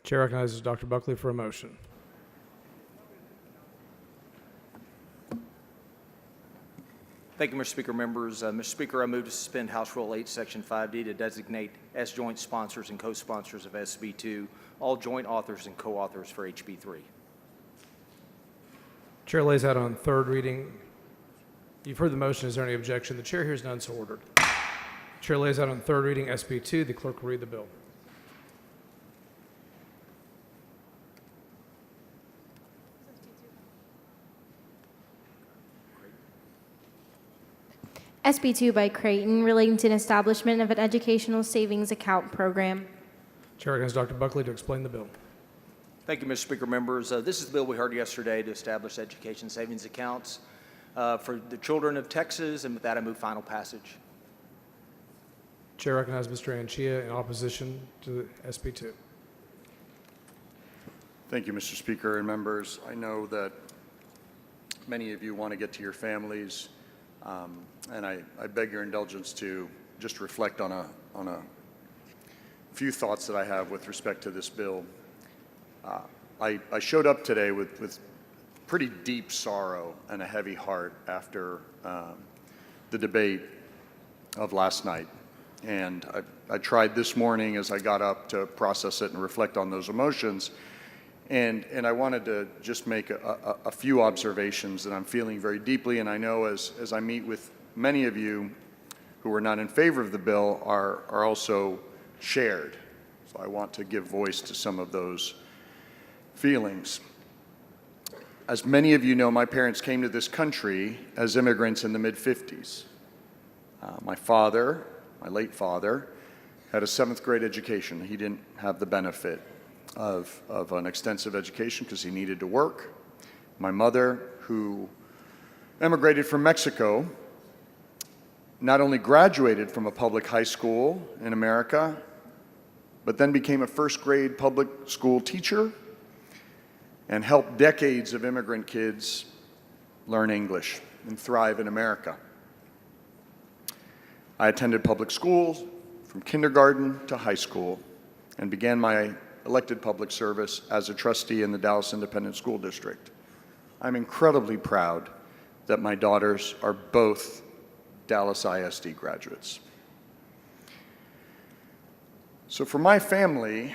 Chair recognizes Dr. Buckley for a motion. Thank you, Mr. Speaker. Members, Mr. Speaker, I move to suspend House Rule 8, Section 5D to designate as joint sponsors and co-sponsors of SB 2 all joint authors and co-authors for HB 3. Chair lays out on third reading. You've heard the motion. Is there any objection? The chair hears none, so ordered. Chair lays out on third reading SB 2. The clerk will read the bill. SB 2 by Creighton, relating to an establishment of an educational savings account program. Chair recognizes Dr. Buckley to explain the bill. Thank you, Mr. Speaker. Members, this is the bill we heard yesterday to establish education savings accounts for the children of Texas, and with that, I move final passage. Chair recognizes Mr. Anchía in opposition to SB 2. Thank you, Mr. Speaker and members. I know that many of you want to get to your families, and I beg your indulgence to just reflect on a few thoughts that I have with respect to this bill. I showed up today with pretty deep sorrow and a heavy heart after the debate of last night. And I tried this morning as I got up to process it and reflect on those emotions. And I wanted to just make a few observations that I'm feeling very deeply. And I know as I meet with many of you who are not in favor of the bill are also shared. So I want to give voice to some of those feelings. As many of you know, my parents came to this country as immigrants in the mid-50s. My father, my late father, had a 7th grade education. He didn't have the benefit of an extensive education because he needed to work. My mother, who emigrated from Mexico, not only graduated from a public high school in America, but then became a 1st grade public school teacher and helped decades of immigrant kids learn English and thrive in America. I attended public schools from kindergarten to high school and began my elected public service as a trustee in the Dallas Independent School District. I'm incredibly proud that my daughters are both Dallas ISD graduates. So for my family,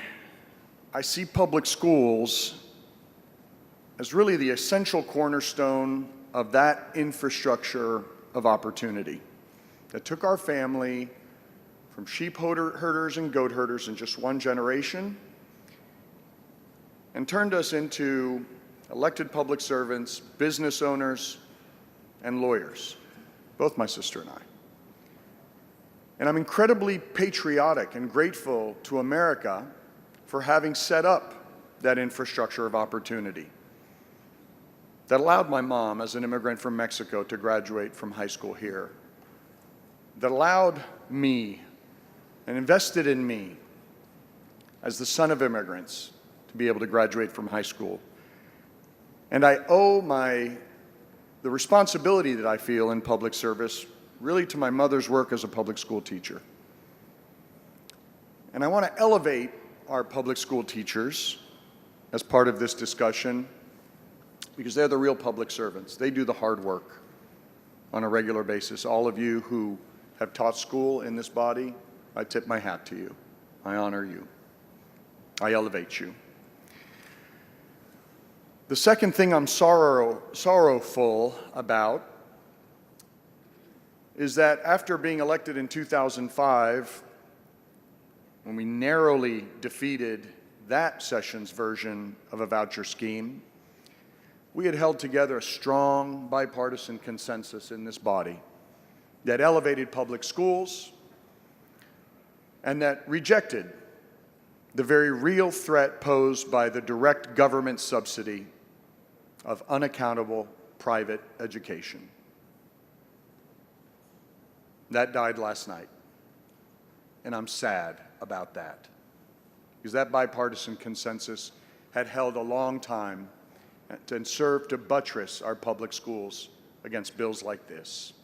I see public schools as really the essential cornerstone of that infrastructure of opportunity that took our family from sheep herders and goat herders in just one generation and turned us into elected public servants, business owners, and lawyers, both my sister and I. And I'm incredibly patriotic and grateful to America for having set up that infrastructure of opportunity that allowed my mom, as an immigrant from Mexico, to graduate from high school here, that allowed me and invested in me as the son of immigrants to be able to graduate from high school. And I owe the responsibility that I feel in public service really to my mother's work as a public school teacher. And I want to elevate our public school teachers as part of this discussion because they're the real public servants. They do the hard work on a regular basis. All of you who have taught school in this body, I tip my hat to you. I honor you. I elevate you. The second thing I'm sorrowful about is that after being elected in 2005, when we narrowly defeated that session's version of a voucher scheme, we had held together a strong bipartisan consensus in this body that elevated public schools and that rejected the very real threat posed by the direct government subsidy of unaccountable private education. That died last night, and I'm sad about that, because that bipartisan consensus had held a long time and served to buttress our public schools against bills like this.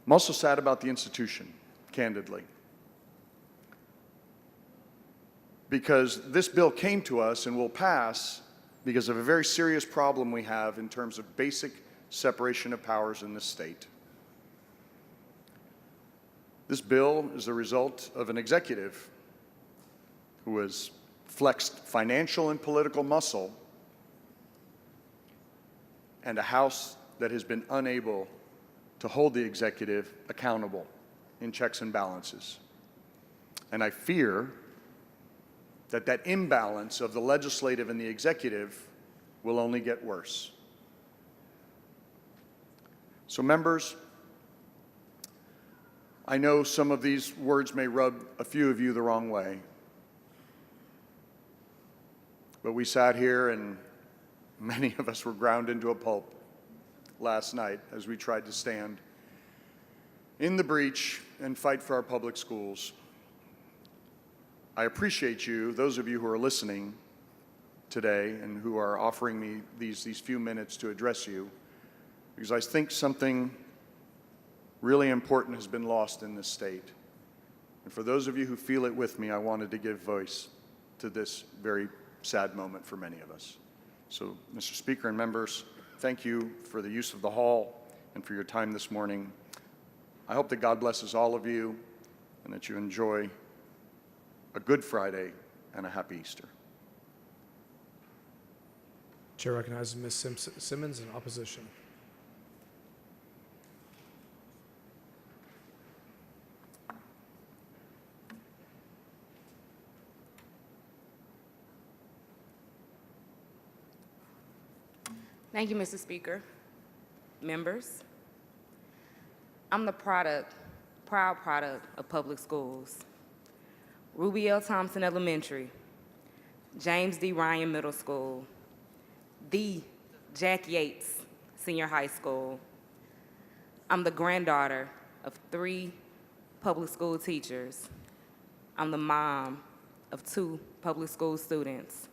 I'm also sad about the institution, candidly. because this bill came to us and will pass because of a very serious problem we have in terms of basic separation of powers in this state. This bill is the result of an executive who has flexed financial and political muscle and a House that has been unable to hold the executive accountable in checks and balances. And I fear that that imbalance of the legislative and the executive will only get worse. So members, I know some of these words may rub a few of you the wrong way, but we sat here and many of us were ground into a pulp last night as we tried to stand in the breach and fight for our public schools. I appreciate you, those of you who are listening today and who are offering me these few minutes to address you, because I think something really important has been lost in this state. And for those of you who feel it with me, I wanted to give voice to this very sad moment for many of us. So, Mr. Speaker and members, thank you for the use of the hall and for your time this morning. I hope that God blesses all of you and that you enjoy a Good Friday and a happy Easter. Chair recognizes Ms. Simmons in opposition. Thank you, Mr. Speaker. Members, I'm the proud product of public schools. Ruby L. Thompson Elementary, James D. Ryan Middle School, the Jack Yates Senior High School. I'm the granddaughter of 3 public school teachers. I'm the mom of 2 public school students.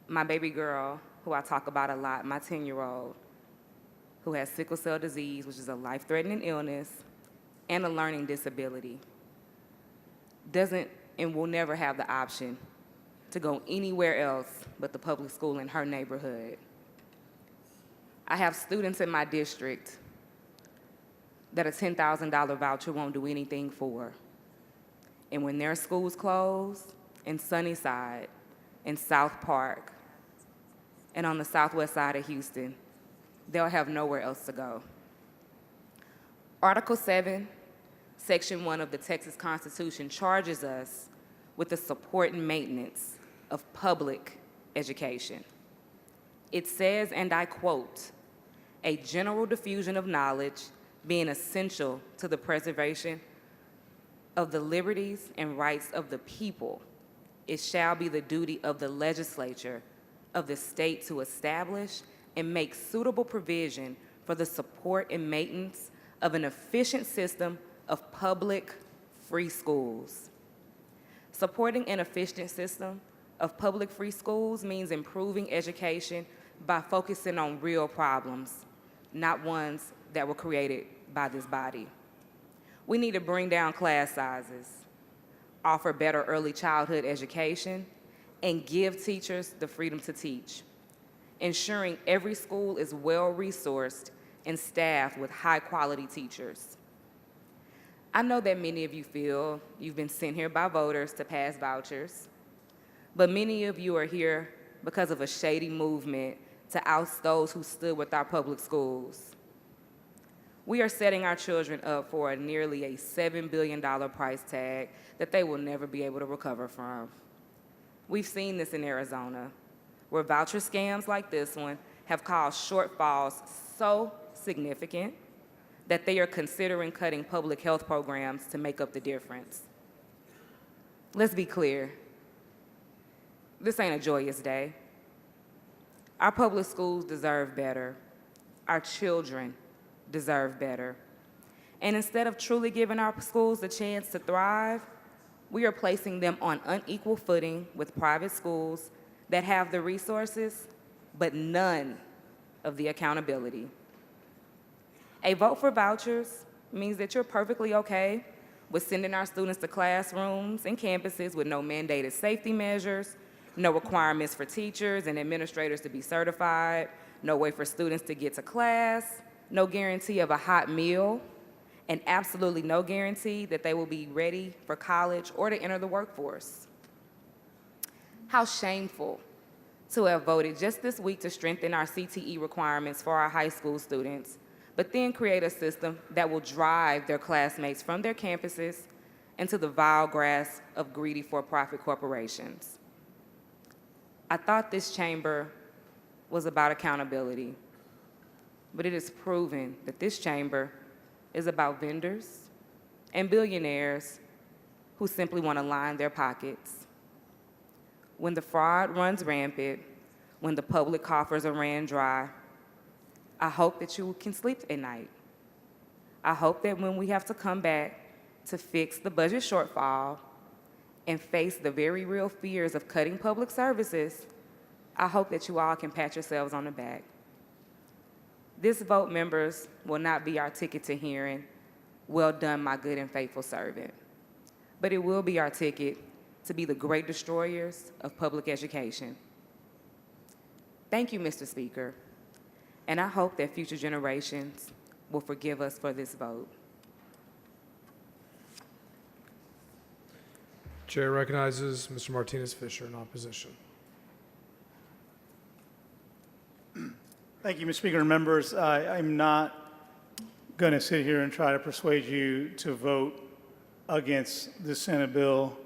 My baby girl, who I talk about a lot, my 10-year-old, who has sickle cell disease, which is a life-threatening illness, and a learning disability, doesn't and will never have the option to go anywhere else but the public school in her neighborhood. I have students in my district that a $10,000 voucher won't do anything for. And when their schools close in Sunnyside, in South Park, and on the southwest side of Houston, they'll have nowhere else to go. Article 7, Section 1 of the Texas Constitution charges us with the support and maintenance of public education. It says, and I quote, "A general diffusion of knowledge being essential to the preservation of the liberties and rights of the people, it shall be the duty of the legislature of the state to establish and make suitable provision for the support and maintenance of an efficient system of public free schools." Supporting an efficient system of public free schools means improving education by focusing on real problems, not ones that were created by this body. We need to bring down class sizes, offer better early childhood education, and give teachers the freedom to teach, ensuring every school is well-resourced and staffed with high-quality teachers. I know that many of you feel you've been sent here by voters to pass vouchers, but many of you are here because of a shady movement to oust those who stood with our public schools. We are setting our children up for nearly a $7 billion price tag that they will never be able to recover from. We've seen this in Arizona, where voucher scams like this one have caused shortfalls so significant that they are considering cutting public health programs to make up the difference. Let's be clear. This ain't a joyous day. Our public schools deserve better. Our children deserve better. And instead of truly giving our schools a chance to thrive, we are placing them on unequal footing with private schools that have the resources, but none of the accountability. A vote for vouchers means that you're perfectly okay with sending our students to classrooms and campuses with no mandated safety measures, no requirements for teachers and administrators to be certified, no way for students to get to class, no guarantee of a hot meal, and absolutely no guarantee that they will be ready for college or to enter the workforce. How shameful to have voted just this week to strengthen our CTE requirements for our high school students, but then create a system that will drive their classmates from their campuses into the vile grasp of greedy for-profit corporations. I thought this chamber was about accountability, but it is proven that this chamber is about vendors and billionaires who simply want to line their pockets. When the fraud runs rampant, when the public coffers are ran dry, I hope that you can sleep at night. I hope that when we have to come back to fix the budget shortfall and face the very real fears of cutting public services, I hope that you all can pat yourselves on the back. This vote, members, will not be our ticket to hearing, "Well done, my good and faithful servant," but it will be our ticket to be the great destroyers of public education. Thank you, Mr. Speaker, and I hope that future generations will forgive us for this vote. Chair recognizes Mr. Martinez Fischer in opposition. Thank you, Mr. Speaker and members. I'm not going to sit here and try to persuade you to vote against the Senate bill.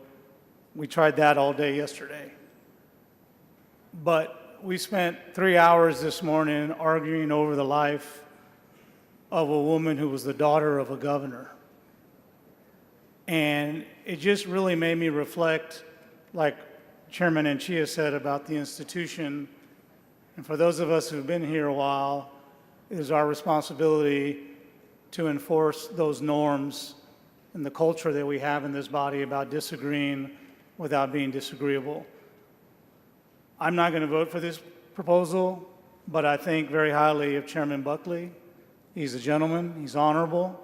We tried that all day yesterday. But we spent 3 hours this morning arguing over the life of a woman who was the daughter of a governor. And it just really made me reflect, like Chairman Anchía said, about the institution. And for those of us who've been here a while, it is our responsibility to enforce those norms and the culture that we have in this body about disagreeing without being disagreeable. I'm not going to vote for this proposal, but I think very highly of Chairman Buckley. He's a gentleman, he's honorable,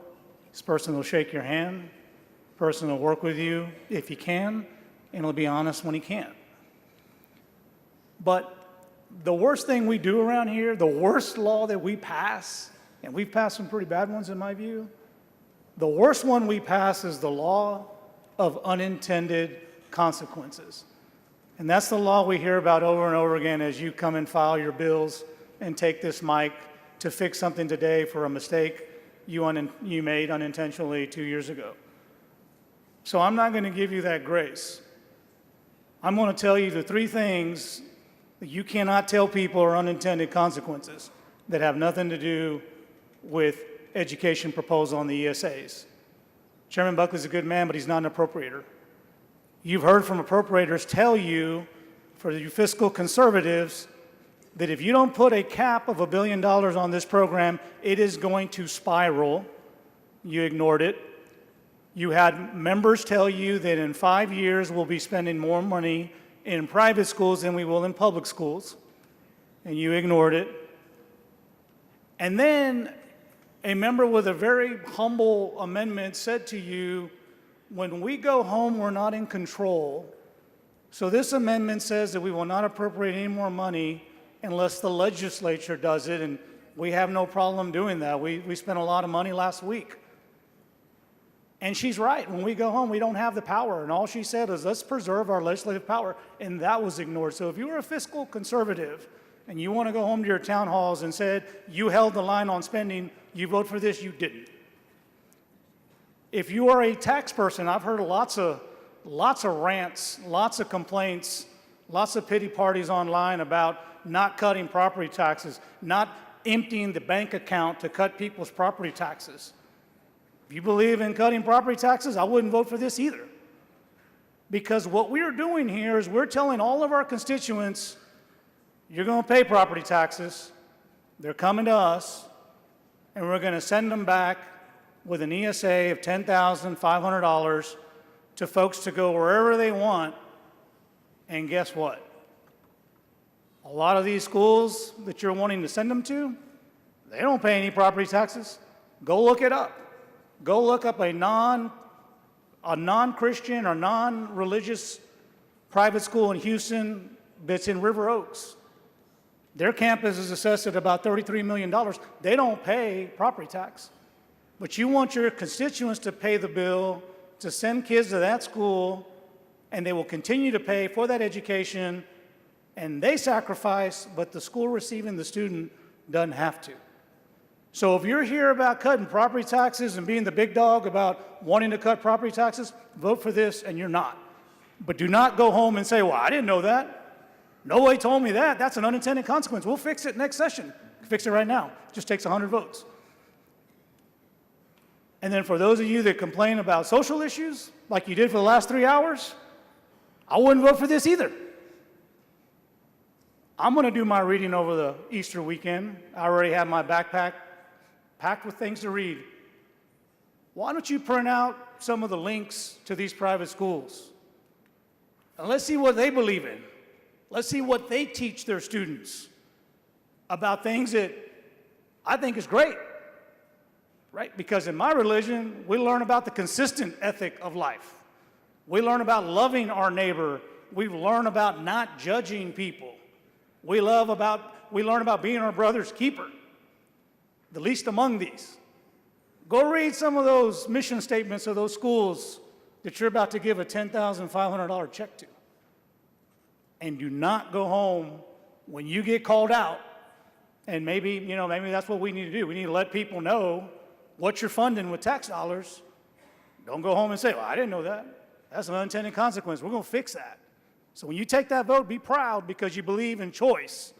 he's a person who'll shake your hand, a person who'll work with you if he can, and he'll be honest when he can't. But the worst thing we do around here, the worst law that we pass, and we've passed some pretty bad ones in my view, the worst one we pass is the law of unintended consequences. And that's the law we hear about over and over again as you come and file your bills and take this mic to fix something today for a mistake you made unintentionally 2 years ago. So I'm not going to give you that grace. I'm going to tell you the 3 things that you cannot tell people are unintended consequences that have nothing to do with education proposal on the ESAs. Chairman Buckley's a good man, but he's not an appropriator. You've heard from appropriators tell you, for you fiscal conservatives, that if you don't put a cap of $1 billion on this program, it is going to spiral. You ignored it. You had members tell you that in 5 years we'll be spending more money in private schools than we will in public schools, and you ignored it. And then a member with a very humble amendment said to you, when we go home, we're not in control. So this amendment says that we will not appropriate any more money unless the legislature does it, and we have no problem doing that. We spent a lot of money last week. And she's right. When we go home, we don't have the power. And all she said is, let's preserve our legislative power. And that was ignored. So if you were a fiscal conservative and you want to go home to your town halls and said you held the line on spending, you vote for this, you didn't. If you are a tax person, I've heard lots of rants, lots of complaints, lots of pity parties online about not cutting property taxes, not emptying the bank account to cut people's property taxes. If you believe in cutting property taxes, I wouldn't vote for this either. Because what we're doing here is we're telling all of our constituents, you're going to pay property taxes, they're coming to us, and we're going to send them back with an ESA of $10,500 to folks to go wherever they want. And guess what? A lot of these schools that you're wanting to send them to, they don't pay any property taxes. Go look it up. Go look up a a non-Christian or non-religious private school in Houston that's in River Oaks. Their campus is assessed at about $33 million. They don't pay property tax. But you want your constituents to pay the bill to send kids to that school, and they will continue to pay for that education, and they sacrifice, but the school receiving the student doesn't have to. So if you're here about cutting property taxes and being the big dog about wanting to cut property taxes, vote for this, and you're not. But do not go home and say, well, I didn't know that. Nobody told me that. That's an unintended consequence. We'll fix it next session. Fix it right now. It just takes 100 votes. And then for those of you that complain about social issues, like you did for the last 3 hours, I wouldn't vote for this either. I'm going to do my reading over the Easter weekend. I already have my backpack packed with things to read. Why don't you print out some of the links to these private schools? And let's see what they believe in. Let's see what they teach their students about things that I think is great, right? Because in my religion, we learn about the consistent ethic of life. We learn about loving our neighbor. We learn about not judging people. We learn about being our brother's keeper, the least among these. Go read some of those mission statements of those schools that you're about to give a $10,500 check to. And do not go home when you get called out. And maybe that's what we need to do. We need to let people know what you're funding with tax dollars. Don't go home and say, well, I didn't know that. That's an unintended consequence. We're going to fix that. So when you take that vote, be proud because you believe in choice.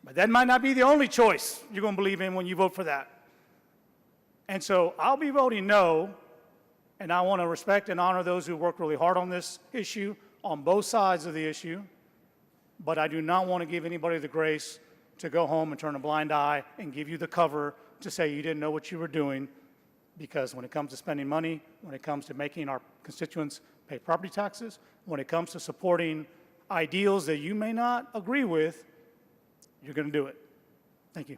But that might not be the only choice you're going to believe in when you vote for that. And so I'll be voting no, and I want to respect and honor those who work really hard on this issue, on both sides of the issue. But I do not want to give anybody the grace to go home and turn a blind eye and give you the cover to say you didn't know what you were doing, because when it comes to spending money, when it comes to making our constituents pay property taxes, when it comes to supporting ideals that you may not agree with, you're going to do it. Thank you.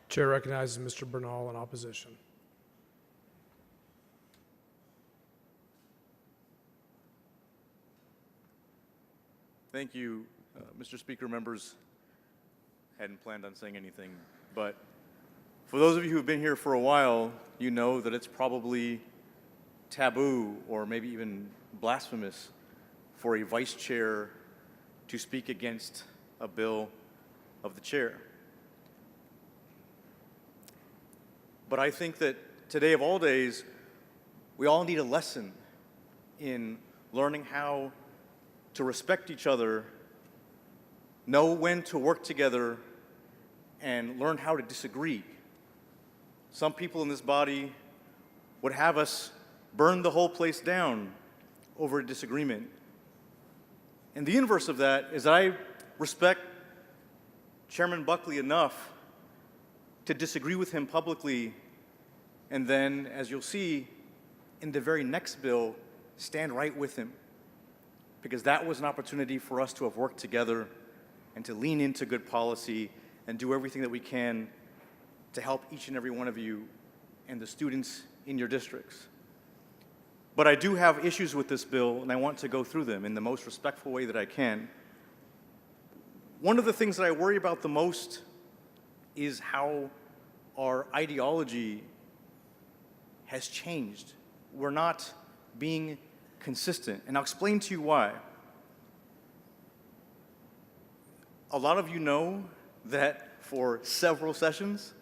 Chair recognizes Mr. Bernal in opposition. Thank you, Mr. Speaker. Members, hadn't planned on saying anything, but for those of you who have been here for a while, you know that it's probably taboo or maybe even blasphemous for a vice chair to speak against a bill of the chair. But I think that today of all days, we all need a lesson in learning how to respect each other, know when to work together, and learn how to disagree. Some people in this body would have us burn the whole place down over a disagreement. And the inverse of that is I respect Chairman Buckley enough to disagree with him publicly, and then, as you'll see, in the very next bill, stand right with him. Because that was an opportunity for us to have worked together and to lean into good policy and do everything that we can to help each and every one of you and the students in your districts. But I do have issues with this bill, and I want to go through them in the most respectful way that I can. One of the things that I worry about the most is how our ideology has changed. We're not being consistent, and I'll explain to you why. A lot of you know that for several sessions,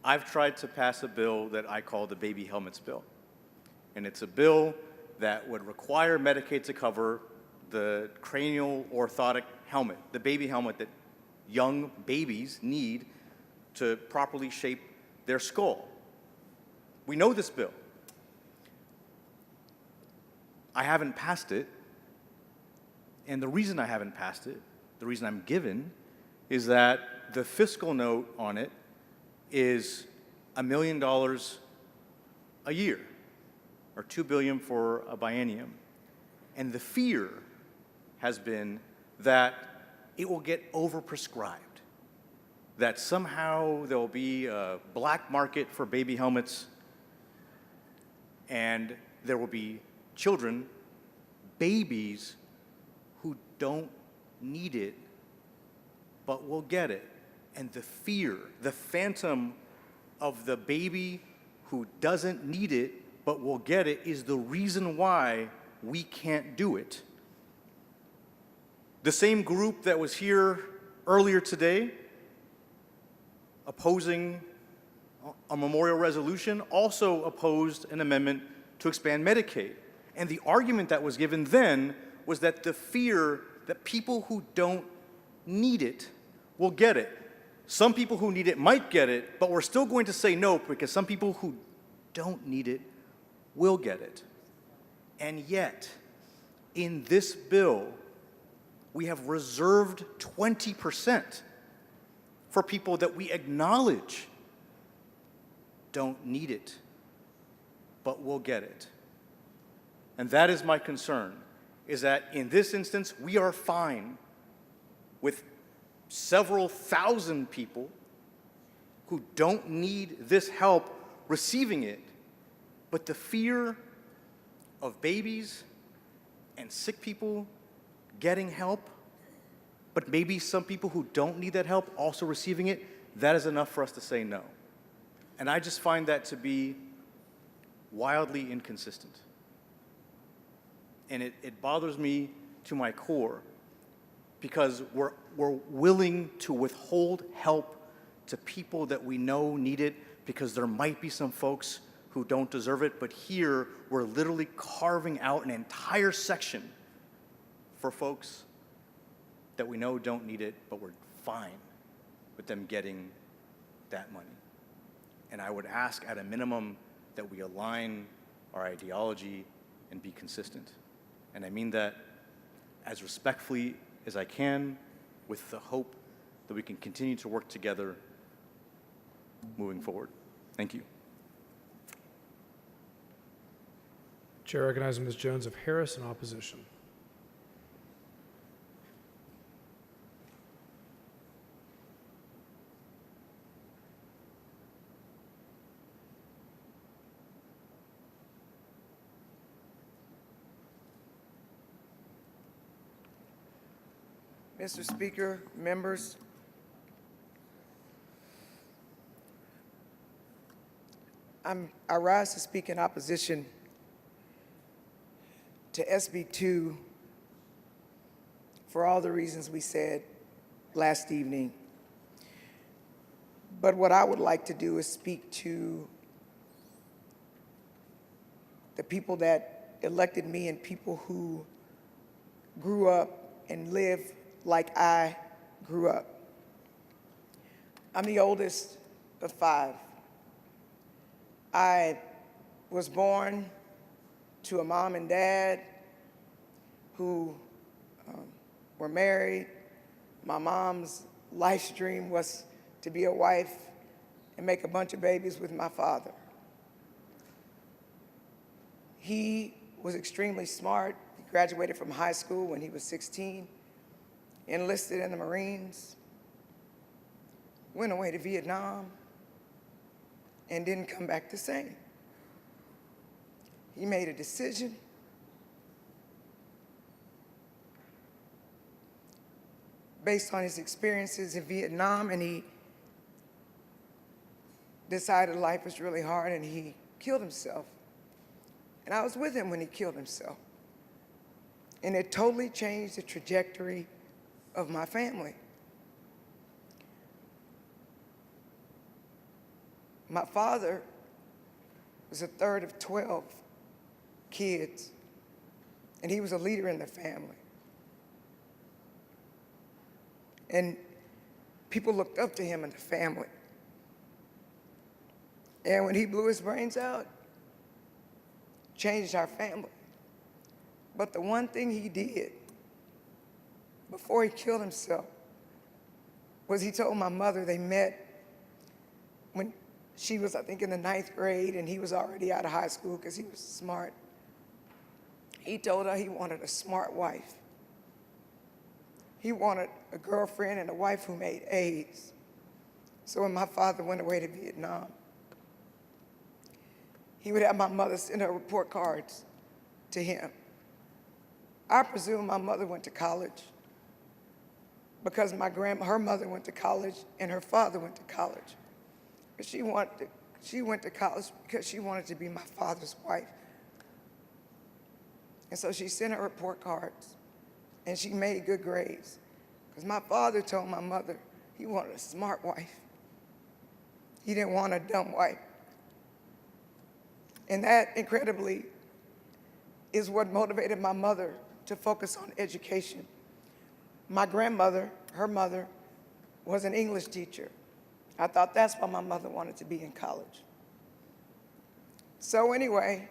I've tried to pass a bill that I call the baby helmets bill. And it's a bill that would require Medicaid to cover the cranial orthotic helmet, the baby helmet that young babies need to properly shape their skull. We know this bill. I haven't passed it, and the reason I haven't passed it, the reason I'm given, is that the fiscal note on it is $1 million a year, or $2 billion for a biennium. And the fear has been that it will get overprescribed, that somehow there will be a black market for baby helmets, And there will be children, babies, who don't need it, but will get it. And the fear, the phantom of the baby who doesn't need it, but will get it, is the reason why we can't do it. The same group that was here earlier today opposing a memorial resolution also opposed an amendment to expand Medicaid. And the argument that was given then was that the fear that people who don't need it will get it. Some people who need it might get it, but we're still going to say no because some people who don't need it will get it. And yet, in this bill, we have reserved 20% for people that we acknowledge don't need it, but will get it. And that is my concern, is that in this instance, we are fine with several thousand people who don't need this help receiving it, but the fear of babies and sick people getting help, but maybe some people who don't need that help also receiving it, that is enough for us to say no. And I just find that to be wildly inconsistent. And it bothers me to my core because we're willing to withhold help to people that we know need it because there might be some folks who don't deserve it, but here we're literally carving out an entire section for folks that we know don't need it, but we're fine with them getting that money. And I would ask at a minimum that we align our ideology and be consistent. And I mean that as respectfully as I can, with the hope that we can continue to work together moving forward. Thank you. Chair recognizes Ms. Jones of Harris in opposition. Mr. Speaker, members, I rise to speak in opposition to SB 2 for all the reasons we said last evening. But what I would like to do is speak to the people that elected me and people who grew up and lived like I grew up. I'm the oldest of 5. I was born to a mom and dad who were married. My mom's life's dream was to be a wife and make a bunch of babies with my father. He was extremely smart. He graduated from high school when he was 16, enlisted in the Marines, went away to Vietnam, and didn't come back the same. He made a decision based on his experiences in Vietnam, and he decided life was really hard, and he killed himself. And I was with him when he killed himself. And it totally changed the trajectory of my family. My father was the third of 12 kids, and he was a leader in the family. And people looked up to him in the family. And when he blew his brains out, changed our family. But the one thing he did before he killed himself was he told my mother, they met when she was, I think, in the 9th grade, and he was already out of high school because he was smart. He told her he wanted a smart wife. He wanted a girlfriend and a wife who made A's. So when my father went away to Vietnam, he would have my mother send her report cards to him. I presume my mother went to college because her mother went to college and her father went to college. But she went to college because she wanted to be my father's wife. And so she sent her report cards, and she made good grades. Because my father told my mother he wanted a smart wife. He didn't want a dumb wife. And that, incredibly, is what motivated my mother to focus on education. My grandmother, her mother, was an English teacher. I thought that's why my mother wanted to be in college. So anyway,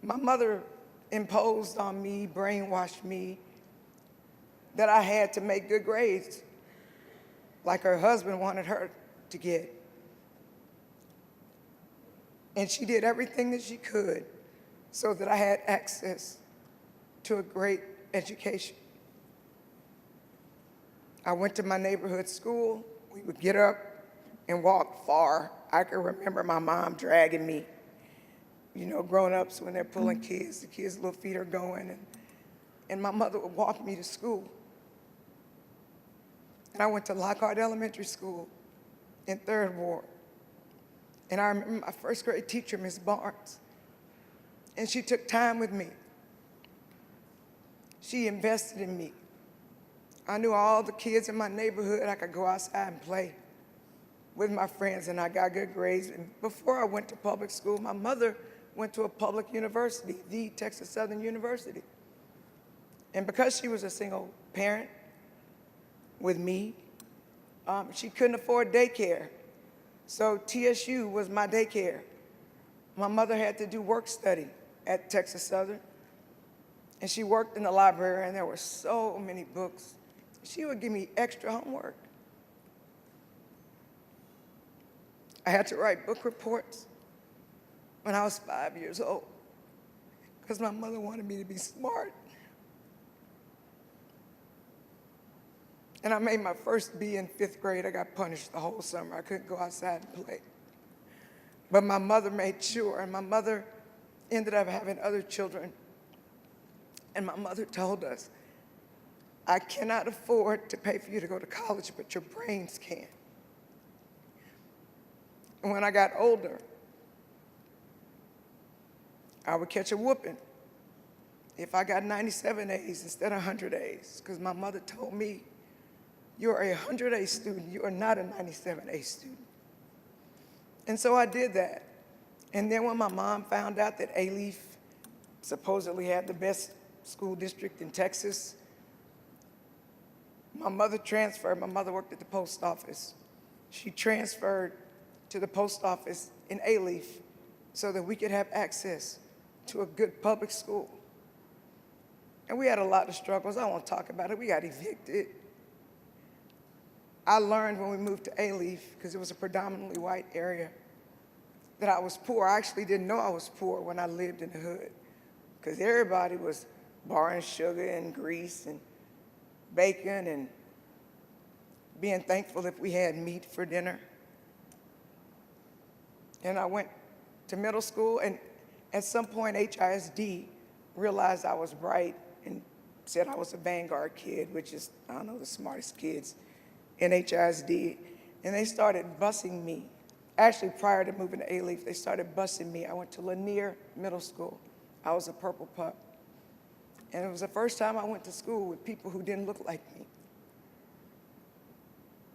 my mother imposed on me, brainwashed me, that I had to make good grades, like her husband wanted her to get. And she did everything that she could so that I had access to a great education. I went to my neighborhood school. We would get up and walk far. I can remember my mom dragging me. You know, grown-ups, when they're pulling kids, the kids' little feet are going, and my mother would walk me to school. And I went to Lockhart Elementary School in 3rd Ward. And I remember my first grade teacher, Miss Barnes, and she took time with me. She invested in me. I knew all the kids in my neighborhood. I could go outside and play with my friends, and I got good grades. And before I went to public school, my mother went to a public university, the Texas Southern University. And because she was a single parent with me, she couldn't afford daycare. So TSU was my daycare. My mother had to do work study at Texas Southern, and she worked in the library, and there were so many books. She would give me extra homework. I had to write book reports when I was 5 years old because my mother wanted me to be smart. And I made my first B in 5th grade. I got punished the whole summer. I couldn't go outside and play. But my mother made sure, and my mother ended up having other children. And my mother told us, I cannot afford to pay for you to go to college, but your brains can. And when I got older, I would catch a whooping if I got 97 A's instead of 100 A's, because my mother told me, you're a 100 A student, you are not a 97 A student. And so I did that. And then when my mom found out that A-Leaf supposedly had the best school district in Texas, my mother transferred. My mother worked at the post office. She transferred to the post office in A-Leaf so that we could have access to a good public school. And we had a lot of struggles. I don't want to talk about it. We got evicted. I learned when we moved to A-Leaf, because it was a predominantly white area, that I was poor. I actually didn't know I was poor when I lived in the hood, because everybody was borrowing sugar and grease and bacon and being thankful if we had meat for dinner. And I went to middle school, and at some point HISD realized I was bright and said I was a Vanguard kid, which is, I don't know, the smartest kids in HISD, and they started busing me. Actually, prior to moving to A-Leaf, they started busing me. I went to Lanier Middle School. I was a purple pup. And it was the first time I went to school with people who didn't look like me.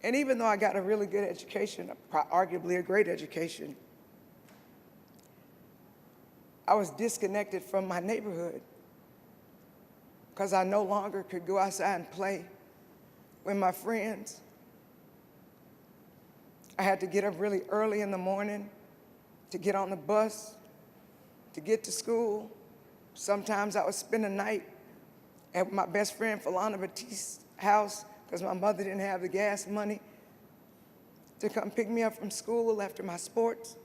And even though I got a really good education, arguably a great education, I was disconnected from my neighborhood because I no longer could go outside and play with my friends. I had to get up really early in the morning to get on the bus, to get to school. Sometimes I would spend the night at my best friend Philana Batiste's house because my mother didn't have the gas money to come pick me up from school after my sports.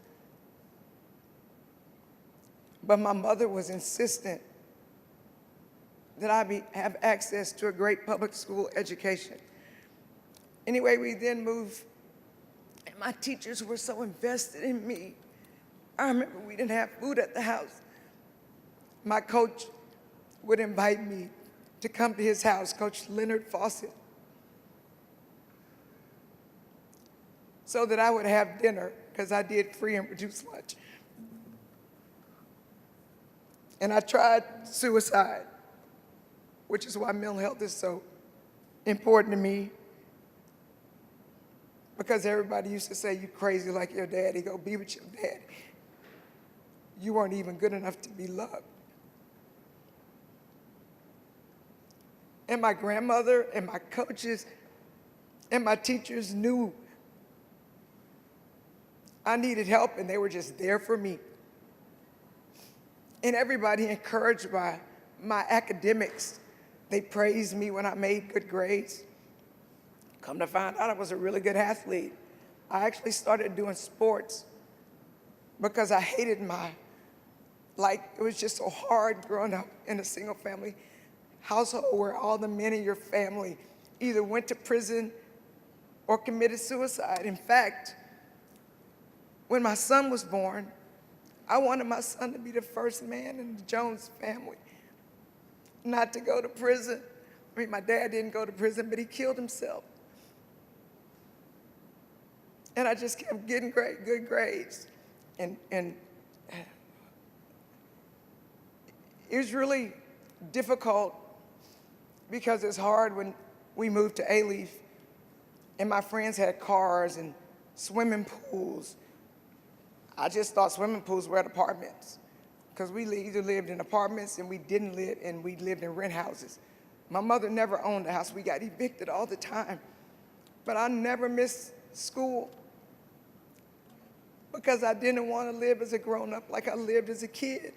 But my mother was insistent that I have access to a great public school education. Anyway, we then moved, and my teachers were so invested in me I remember we didn't have food at the house. My coach would invite me to come to his house, Coach Leonard Fawcett, so that I would have dinner, because I did free and reduced lunch. And I tried suicide, which is why mental health is so important to me, because everybody used to say, you crazy like your daddy, go be with your daddy. You weren't even good enough to be loved. And my grandmother and my coaches and my teachers knew I needed help, and they were just there for me. And everybody encouraged by my academics. They praised me when I made good grades. Come to find out, I was a really good athlete. I actually started doing sports because I hated it was just so hard growing up in a single family household where all the men in your family either went to prison or committed suicide. In fact, when my son was born, I wanted my son to be the first man in the Jones family not to go to prison. I mean, my dad didn't go to prison, but he killed himself. And I just kept getting good grades. And it was really difficult because it's hard when we moved to A-Leaf and my friends had cars and swimming pools. I just thought swimming pools were at apartments because we either lived in apartments and we didn't live, and we lived in rent houses. My mother never owned a house. We got evicted all the time. But I never missed school because I didn't want to live as a grown-up like I lived as a kid.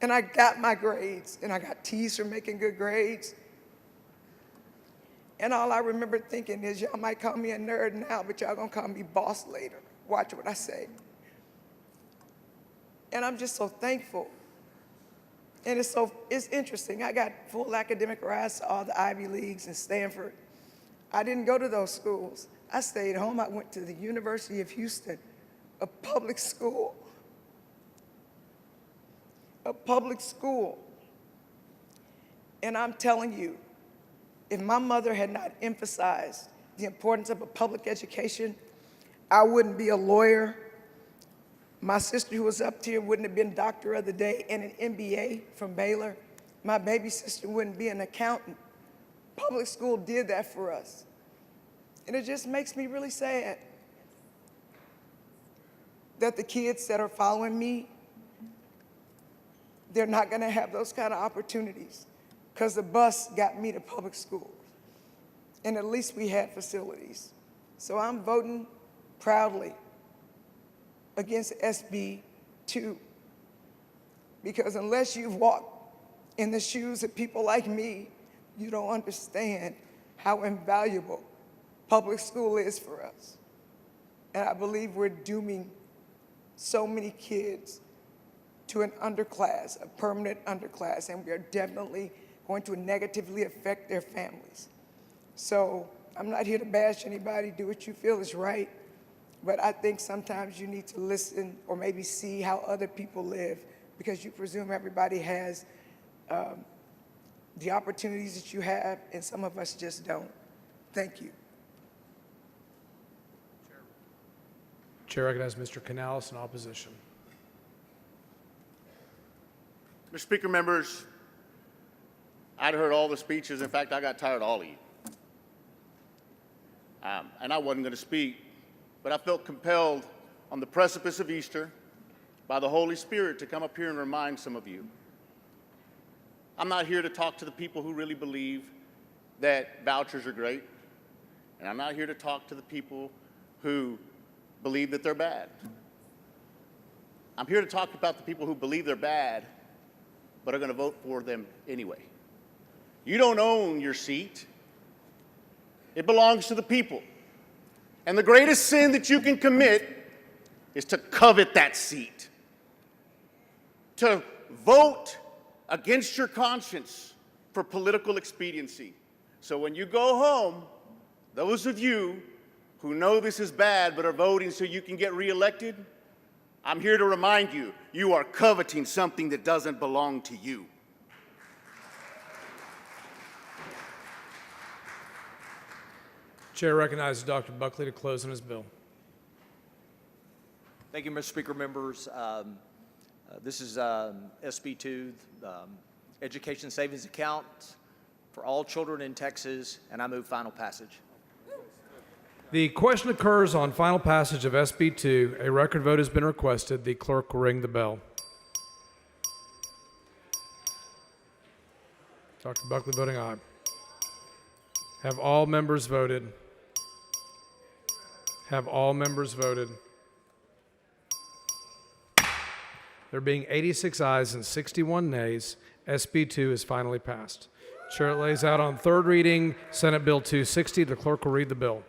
And I got my grades, and I got teased for making good grades. And all I remember thinking is, y'all might call me a nerd now, but y'all gonna call me boss later. Watch what I say. And I'm just so thankful. And it's interesting. I got full academic rights to all the Ivy Leagues and Stanford. I didn't go to those schools. I stayed home. I went to the University of Houston, a public school. A public school. And I'm telling you, if my mother had not emphasized the importance of a public education, I wouldn't be a lawyer. My sister who was up here wouldn't have been Doctor of the Day and an MBA from Baylor. My baby sister wouldn't be an accountant. Public school did that for us. And it just makes me really sad that the kids that are following me, they're not gonna have those kind of opportunities because the bus got me to public schools. And at least we had facilities. So I'm voting proudly against SB 2 because unless you've walked in the shoes of people like me, you don't understand how invaluable public school is for us. And I believe we're dooming so many kids to an underclass, a permanent underclass, and we are definitely going to negatively affect their families. So I'm not here to bash anybody, do what you feel is right, but I think sometimes you need to listen or maybe see how other people live because you presume everybody has the opportunities that you have, and some of us just don't. Thank you. Chair recognizes Mr. Canales in opposition. Mr. Speaker, members, I'd heard all the speeches. In fact, I got tired of all of you. And I wasn't going to speak, but I felt compelled on the precipice of Easter by the Holy Spirit to come up here and remind some of you. I'm not here to talk to the people who really believe that vouchers are great, and I'm not here to talk to the people who believe that they're bad. I'm here to talk about the people who believe they're bad, but are going to vote for them anyway. You don't own your seat. It belongs to the people. And the greatest sin that you can commit is to covet that seat, to vote against your conscience for political expediency. So when you go home, those of you who know this is bad but are voting so you can get reelected, I'm here to remind you, you are coveting something that doesn't belong to you. Chair recognizes Dr. Buckley to close on his bill. Thank you, Mr. Speaker. Members, this is SB2, Education Savings Account for all children in Texas, and I move final passage. The question occurs on final passage of SB2. A record vote has been requested. The clerk will ring the bell. Dr. Buckley voting aye. Have all members voted? Have all members voted? There being 86 ayes and 61 nays, SB2 is finally passed. Chair lays out on third reading Senate Bill 260. The clerk will read the bill.